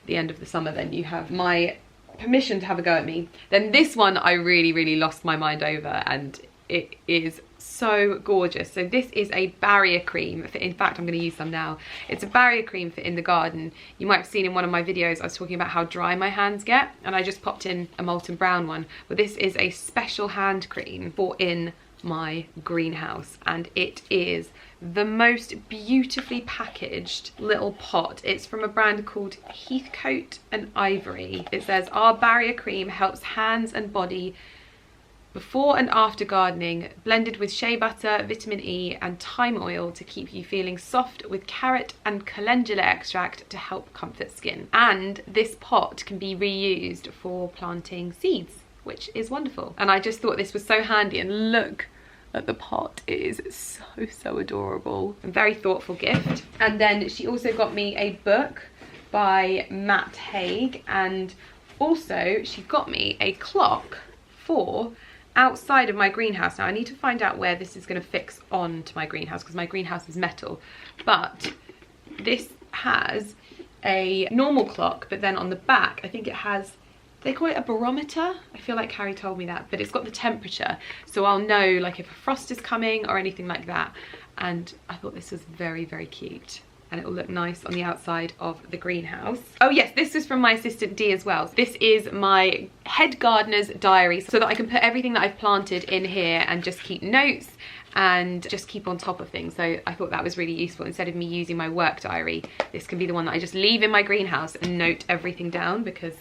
the end of the summer, then you have my permission to have a go at me. Then this one I really, really lost my mind over, and it is so gorgeous. So this is a barrier cream. In fact, I'm going to use some now. It's a barrier cream for in the garden. You might have seen in one of my videos I was talking about how dry my hands get, and I just popped in a molten brown one. But this is a special hand cream for in my greenhouse, and it is the most beautifully packaged little pot. It's from a brand called Heathcote and Ivory. It says, our barrier cream helps hands and body before and after gardening, blended with shea butter, vitamin E and thyme oil to keep you feeling soft, with carrot and calendula extract to help comfort skin. And this pot can be reused for planting seeds, which is wonderful. And I just thought this was so handy, and look at the pot, it is so adorable. A very thoughtful gift. And then she also got me a book by Matt Haig, and also she got me a clock for outside of my greenhouse. Now I need to find out where this is going to fix onto my greenhouse because my greenhouse is metal, but this has a normal clock, but then on the back I think it has, they call it a barometer. I feel like Carrie told me that, but it's got the temperature, so I'll know like if a frost is coming or anything like that. And I thought this was very, very cute, and it will look nice on the outside of the greenhouse. Oh yes, this was from my assistant Dee as well. This is my head gardener's diary, so that I can put everything that I've planted in here and just keep notes and just keep on top of things. So I thought that was really useful. Instead of me using my work diary, this can be the one that I just leave in my greenhouse and note everything down, because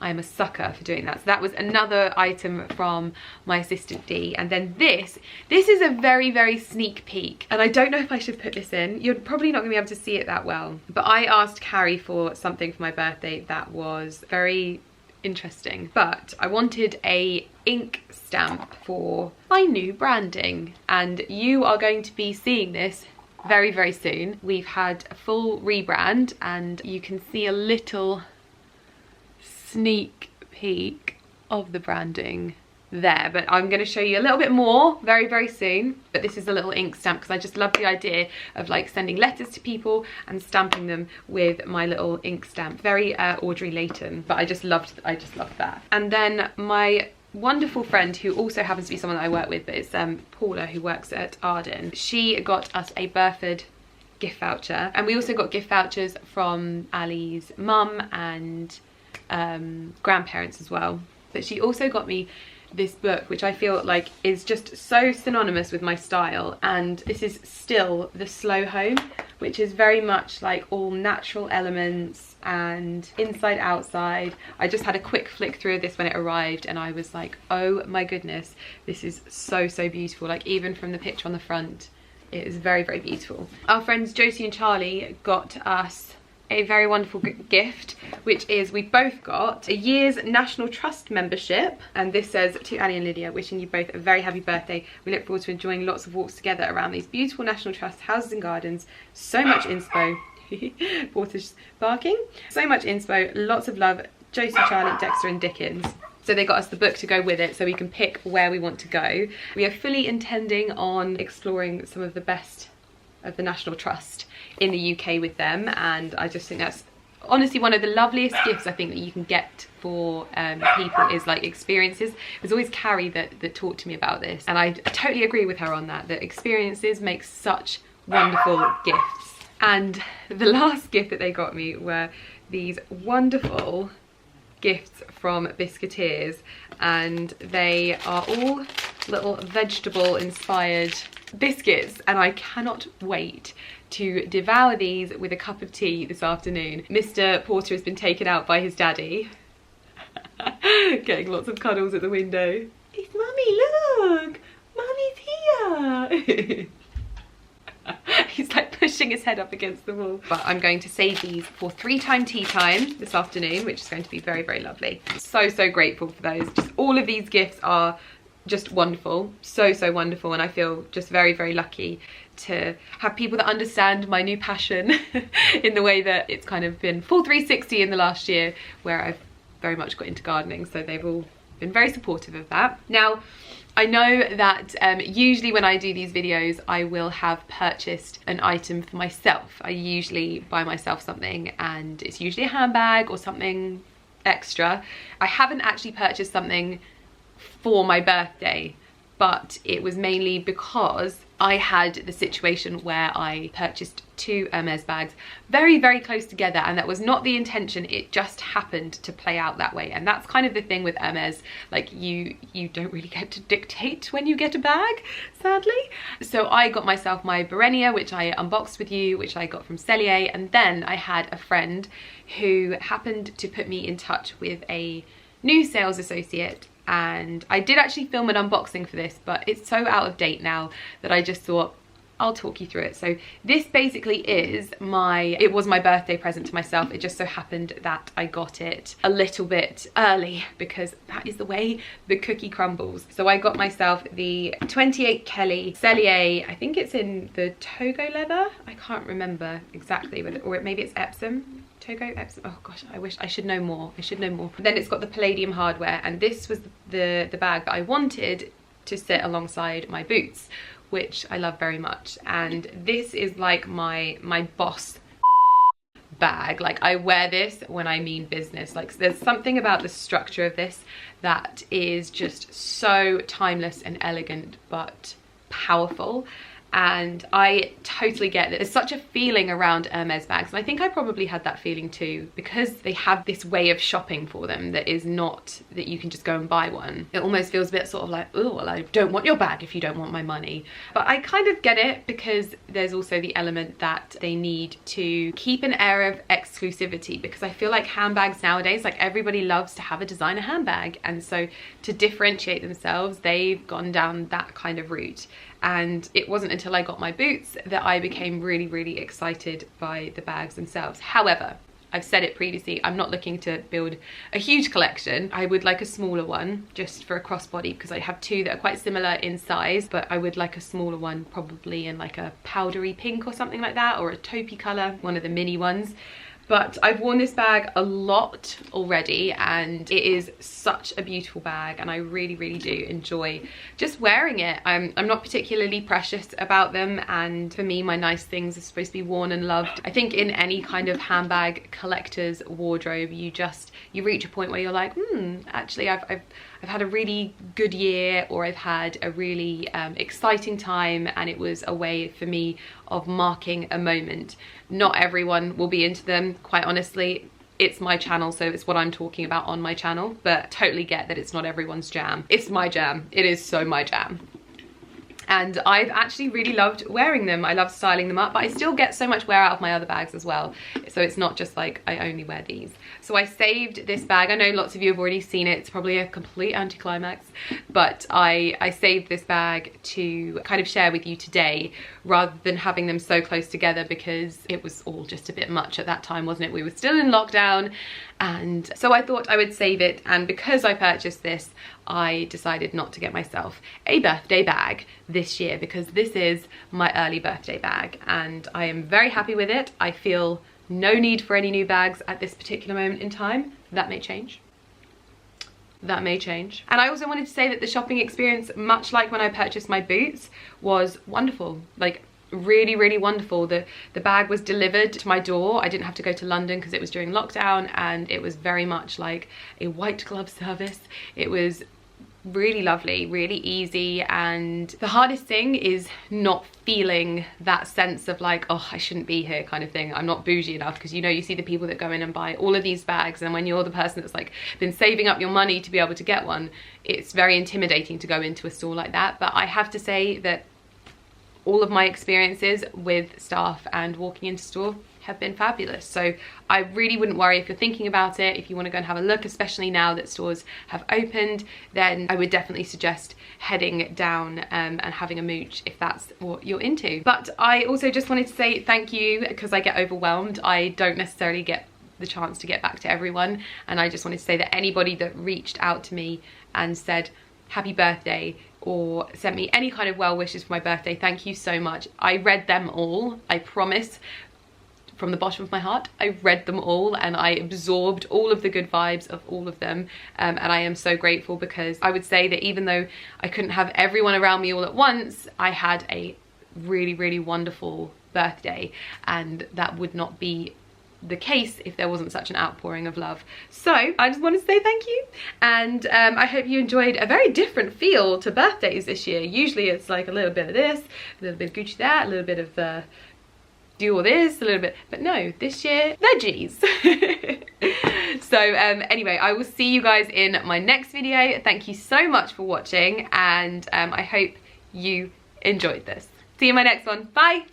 I'm a sucker for doing that. So that was another item from my assistant Dee. And then this is a very, very sneak peek. And I don't know if I should put this in. You're probably not gonna be able to see it that well. But I asked Carrie for something for my birthday that was very interesting. But I wanted a ink stamp for my new branding. And you are going to be seeing this very, very soon. We've had a full rebrand, and you can see a little sneak peek of the branding there, but I'm going to show you a little bit more very, very soon. But this is a little ink stamp because I just love the idea of like sending letters to people and stamping them with my little ink stamp. Very Audrey Layton, but I just loved that. And then my wonderful friend, who also happens to be someone that I work with, but it's Paula, who works at Arden, she got us a Burford gift voucher, and we also got gift vouchers from Ali's mum and grandparents as well. But she also got me this book, which I feel like is just so synonymous with my style, and this is still The Slow Home, which is very much like all natural elements and inside outside. I just had a quick flick through this when it arrived, and I was like, oh my goodness, this is so beautiful. Like even from the picture on the front, it is very, very beautiful. Our friends Josie and Charlie got us a very wonderful gift, which is, we both got a year's National Trust membership, and this says, to Ali and Lydia, wishing you both a very happy birthday. We look forward to enjoying lots of walks together around these beautiful National Trust houses and gardens. So much inspo. Porter's barking. So much inspo, lots of love, Josie, Charlie, Dexter and Dickens. So they got us the book to go with it, so we can pick where we want to go. We are fully intending on exploring some of the best of the National Trust in the UK with them, and I just think that's honestly, one of the loveliest gifts I think that you can get for people is like experiences. It was always Carrie that talked to me about this, and I totally agree with her on that experiences make such wonderful gifts. And the last gift that they got me were these wonderful gifts from Biscuiteers, and they are all little vegetable inspired biscuits, and I cannot wait to devour these with a cup of tea this afternoon. Mr. Porter has been taken out by his daddy. Getting lots of cuddles at the window. It's Mummy, look! Mummy's here! He's like pushing his head up against the wall. But I'm going to save these for 3-time tea time this afternoon, which is going to be very, very lovely. So grateful for those. Just all of these gifts are just wonderful. So wonderful, and I feel just very, very lucky to have people that understand my new passion in the way that it's kind of been full 360 in the last year, where I've very much got into gardening, so they've all been very supportive of that. Now, I know that usually when I do these videos, I will have purchased an item for myself. I usually buy myself something, and it's usually a handbag or something extra. I haven't actually purchased something for my birthday, but it was mainly because I had the situation where I purchased 2 Hermes bags very, very close together, and that was not the intention. It just happened to play out that way, and that's kind of the thing with Hermes. Like, you don't really get to dictate when you get a bag, sadly. So I got myself my Berenia, which I unboxed with you, which I got from Cellier, and then I had a friend who happened to put me in touch with a new sales associate. And I did actually film an unboxing for this, but it's so out of date now that I just thought I'll talk you through it. So this basically is it was my birthday present to myself. It just so happened that I got it a little bit early, because that is the way the cookie crumbles. So I got myself the 28 Kelly Cellier, I think it's in the Togo leather. I can't remember exactly, or maybe it's Epsom. Togo, Epsom. Oh gosh, I wish I should know more. I should know more. Then it's got the palladium hardware, and this was the bag that I wanted to sit alongside my boots, which I love very much. And this is like my boss bag. Like, I wear this when I mean business. Like, there's something about the structure of this that is just so timeless and elegant, but powerful. And I totally get that there's such a feeling around Hermes bags, and I think I probably had that feeling too, because they have this way of shopping for them that is not that you can just go and buy one. It almost feels a bit sort of like, oh, well, I don't want your bag if you don't want my money. But I kind of get it, because there's also the element that they need to keep an air of exclusivity, because I feel like handbags nowadays, like, everybody loves to have a designer handbag, and so to differentiate themselves, they've gone down that kind of route. And it wasn't until I got my boots that I became really, really excited by the bags themselves. However, I've said it previously, I'm not looking to build a huge collection. I would like a smaller one just for a crossbody, because I have 2 that are quite similar in size, but I would like a smaller one, probably in like a powdery pink or something like that, or a taupey colour, one of the mini ones. But I've worn this bag a lot already, and it is such a beautiful bag, and I really, really do enjoy just wearing it. I'm not particularly precious about them, and for me, my nice things are supposed to be worn and loved. I think in any kind of handbag collector's wardrobe, you reach a point where you're like, actually I've had a really good year, or I've had a really exciting time, and it was a way for me of marking a moment. Not everyone will be into them, quite honestly. It's my channel, so it's what I'm talking about on my channel, but totally get that it's not everyone's jam. It's my jam. It is so my jam. And I've actually really loved wearing them. I love styling them up, but I still get so much wear out of my other bags as well. So it's not just like I only wear these. So I saved this bag. I know lots of you have already seen it. It's probably a complete anticlimax, but I saved this bag to kind of share with you today, rather than having them so close together, because it was all just a bit much at that time, wasn't it? We were still in lockdown, and so I thought I would save it. And because I purchased this, I decided not to get myself a birthday bag this year, because this is my early birthday bag, and I am very happy with it. I feel no need for any new bags at this particular moment in time. That may change. That may change. And I also wanted to say that the shopping experience, much like when I purchased my boots, was wonderful. Like, really, really wonderful. The bag was delivered to my door. I didn't have to go to London because it was during lockdown, and it was very much like a white glove service. It was really lovely, really easy, and the hardest thing is not feeling that sense of like, oh, I shouldn't be here kind of thing. I'm not bougie enough, because you know, you see the people that go in and buy all of these bags, and when you're the person that's like been saving up your money to be able to get one, it's very intimidating to go into a store like that. But I have to say that all of my experiences with staff and walking into store have been fabulous. So I really wouldn't worry if you're thinking about it. If you want to go and have a look, especially now that stores have opened, then I would definitely suggest heading down and having a mooch if that's what you're into. But I also just wanted to say thank you, because I get overwhelmed. I don't necessarily get the chance to get back to everyone, and I just wanted to say that anybody that reached out to me and said happy birthday or sent me any kind of well wishes for my birthday, thank you so much. I read them all, I promise. From the bottom of my heart, I read them all, and I absorbed all of the good vibes of all of them, and I am so grateful, because I would say that even though I couldn't have everyone around me all at once, I had a really, really wonderful birthday, and that would not be the case if there wasn't such an outpouring of love. So I just want to say thank you, and I hope you enjoyed a very different feel to birthdays this year. Usually it's like a little bit of this, a little bit of Gucci that, a little bit of do all this, a little bit, but no, this year, veggies. So anyway, I will see you guys in my next video. Thank you so much for watching, and I hope you enjoyed this. See you in my next one. Bye.